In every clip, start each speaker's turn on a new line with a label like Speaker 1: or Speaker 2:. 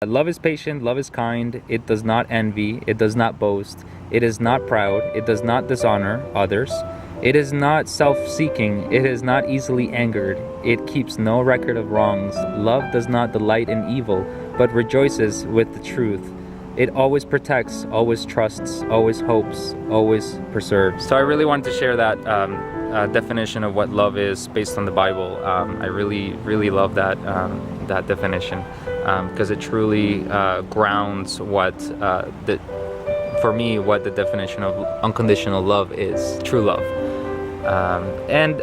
Speaker 1: Love is patient, love is kind, it does not envy, it does not boast, it is not proud, it does not dishonor others, it is not self-seeking, it is not easily angered, it keeps no record of wrongs. Love does not delight in evil, but rejoices with the truth. It always protects, always trusts, always hopes, always perseveres. So I really wanted to share that definition of what love is based on the Bible. I really love that definition because it truly grounds for me what the definition of unconditional love is, true love. And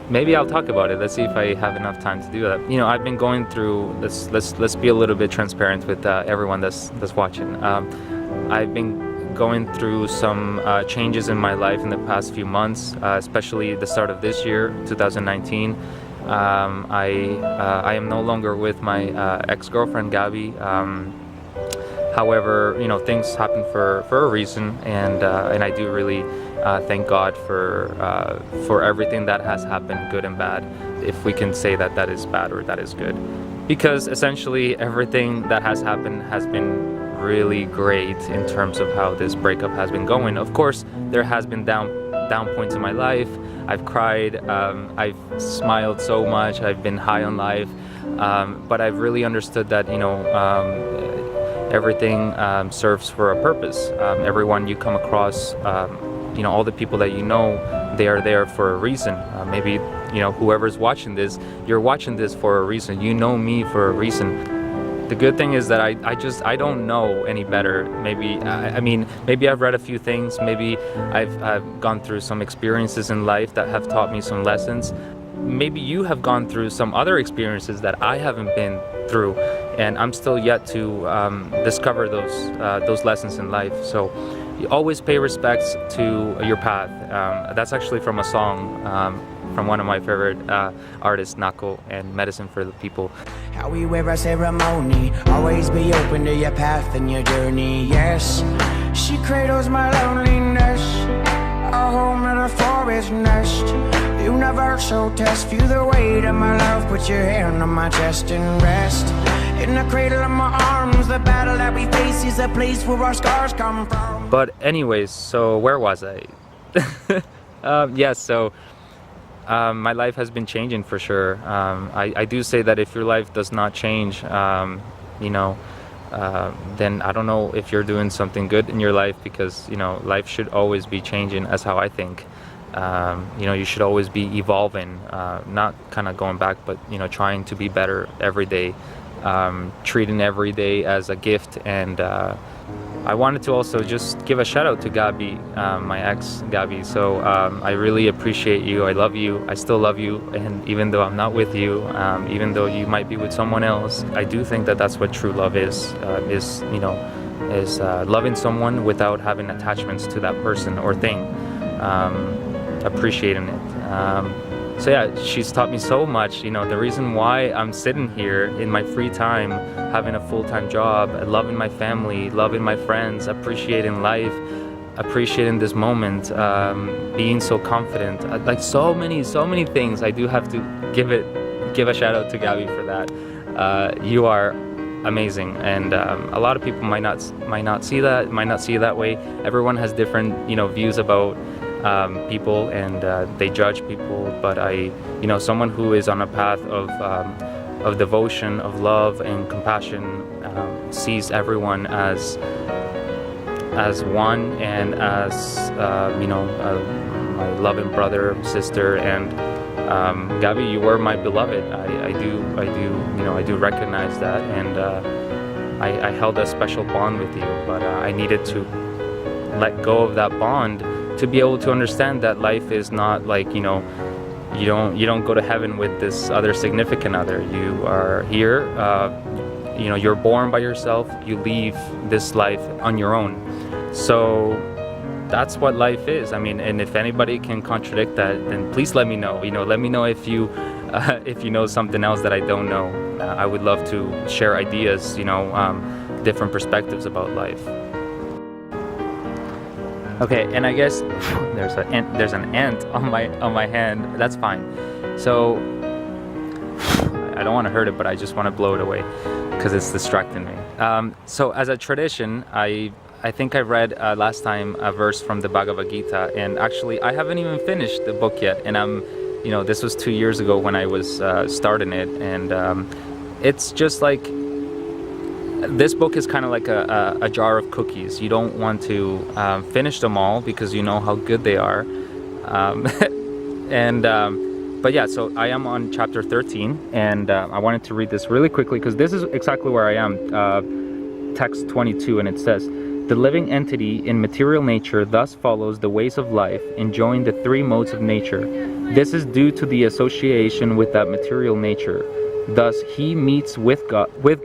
Speaker 1: maybe I'll talk about it. Let's see if I have enough time to do that. You know, I've been going through, let's be a little bit transparent with everyone that's watching. I've been going through some changes in my life in the past few months, especially the start of this year, 2019. I am no longer with my ex-girlfriend Gabby. However, you know, things happen for a reason, and I do really thank God for everything that has happened, good and bad, if we can say that that is bad or that is good. Because essentially everything that has happened has been really great in terms of how this breakup has been going. Of course, there has been down points in my life. I've cried, I've smiled so much, I've been high on life, but I've really understood that, you know, everything serves for a purpose. Everyone you come across, you know, all the people that you know, they are there for a reason. Maybe, you know, whoever's watching this, you're watching this for a reason. You know me for a reason. The good thing is that I don't know any better. Maybe I mean, maybe I've read a few things. Maybe I've gone through some experiences in life that have taught me some lessons. Maybe you have gone through some other experiences that I haven't been through, and I'm still yet to discover those lessons in life. So you always pay respects to your path. That's actually from a song from one of my favorite artists, Nako, and Medicine for the People.
Speaker 2: How we wear a ceremony, always be open to your path and your journey, yes. She cradles my loneliness, a home at a forest nest. Universal test, feel the weight of my love, put your hand on my chest and rest. In the cradle of my arms, the battle that we face is a place where our scars come from.
Speaker 1: But anyways, so where was I? Yeah, so my life has been changing for sure. I do say that if your life does not change, you know, then I don't know if you're doing something good in your life, because, you know, life should always be changing, as how I think. You know, you should always be evolving, not kind of going back, but, you know, trying to be better every day, treating every day as a gift. And I wanted to also just give a shout out to Gabby, my ex Gabby. So I really appreciate you. I love you. I still love you. And even though I'm not with you, even though you might be with someone else, I do think that that's what true love is, you know, is loving someone without having attachments to that person or thing, appreciating it. So yeah, she's taught me so much. You know, the reason why I'm sitting here in my free time, having a full-time job, loving my family, loving my friends, appreciating life, appreciating this moment, being so confident, like so many things. I do have to give a shout out to Gabby for that. You are amazing, and a lot of people might not see that, might not see it that way. Everyone has different, you know, views about people, and they judge people, but you know, someone who is on a path of devotion, of love and compassion, sees everyone as one, and as you know, my loving brother, sister. And Gabby, you were my beloved. I do, you know, I do recognize that, and I held a special bond with you, but I needed to let go of that bond to be able to understand that life is not like, you know, you don't go to heaven with this other significant other. You are here, you know, you're born by yourself, you leave this life on your own. So that's what life is. I mean, and if anybody can contradict that, then please let me know. You know, let me know if you know something else that I don't know. I would love to share ideas, you know, different perspectives about life. Okay, and I guess there's an ant on my hand. That's fine. So I don't want to hurt it, but I just want to blow it away because it's distracting me. So as a tradition, I think I read last time a verse from the Bhagavad Gita, and actually I haven't even finished the book yet, and this was 2 years ago when I was starting it, and it's just like, this book is kind of like a jar of cookies. You don't want to finish them all because you know how good they are. But yeah, so I am on chapter 13, and I wanted to read this really quickly because this is exactly where I am. Text 22, and it says, "The living entity in material nature thus follows the ways of life, enjoying the three modes of nature. This is due to the association with that material nature. Thus, he meets with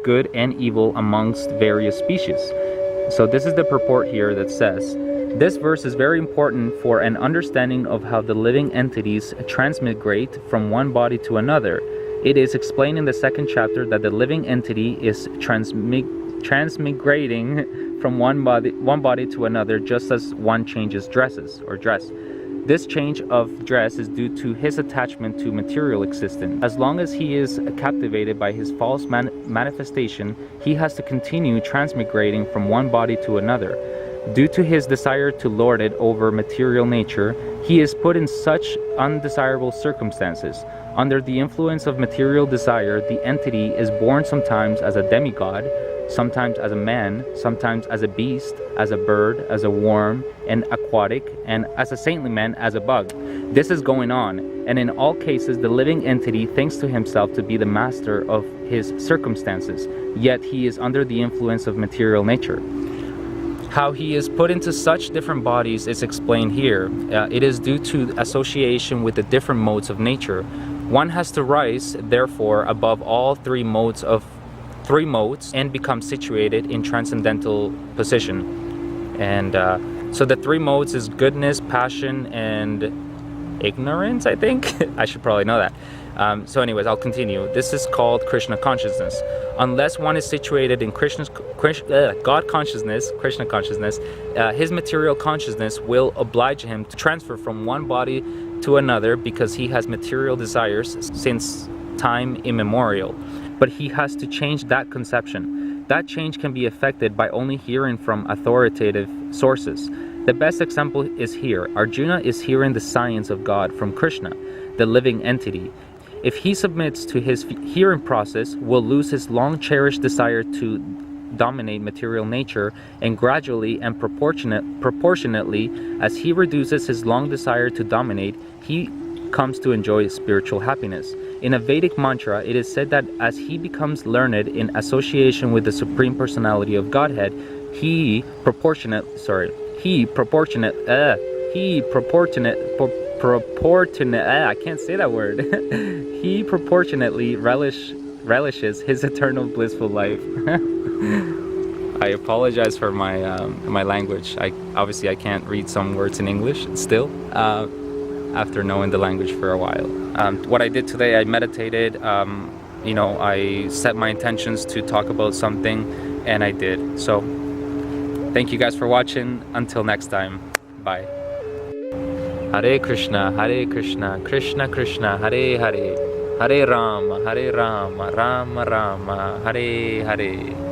Speaker 1: good and evil amongst various species." So this is the purport here that says, "This verse is very important for an understanding of how the living entities transmigrate from one body to another. It is explained in the second chapter that the living entity is transmigrating from one body to another, just as one changes dress. This change of dress is due to his attachment to material existence. As long as he is captivated by his false manifestation, he has to continue transmigrating from one body to another. Due to his desire to lord it over material nature, he is put in such undesirable circumstances. Under the influence of material desire, the entity is born sometimes as a demigod, sometimes as a man, sometimes as a beast, as a bird, as a worm, and aquatic, and as a saintly man, as a bug. This is going on, and in all cases the living entity thinks to himself to be the master of his circumstances, yet he is under the influence of material nature. How he is put into such different bodies is explained here. It is due to association with the different modes of nature. One has to rise, therefore, above all three modes and become situated in transcendental position. And so the three modes is goodness, passion, and ignorance, I think. I should probably know that. So anyways, I'll continue. This is called Krishna consciousness. Unless one is situated in God consciousness, Krishna consciousness, his material consciousness will oblige him to transfer from one body to another because he has material desires since time immemorial. But he has to change that conception. That change can be effected by only hearing from authoritative sources. The best example is here. Arjuna is hearing the science of God from Krishna, the living entity. If he submits to his hearing process, will lose his long-cherished desire to dominate material nature, and gradually and proportionately, as he reduces his long desire to dominate, he comes to enjoy spiritual happiness. In a Vedic mantra, it is said that as he becomes learned in association with the Supreme Personality of Godhead, he proportionately relishes his eternal blissful life. I apologize for my language. I can't read some words in English still. After knowing the language for a while. What I did today, I meditated, I set my intentions to talk about something, and I did. So, thank you guys for watching. Until next time, bye. Hare Krishna, Krishna Krishna, Hare Hare, Hare Rama, Rama Rama, Hare Hare.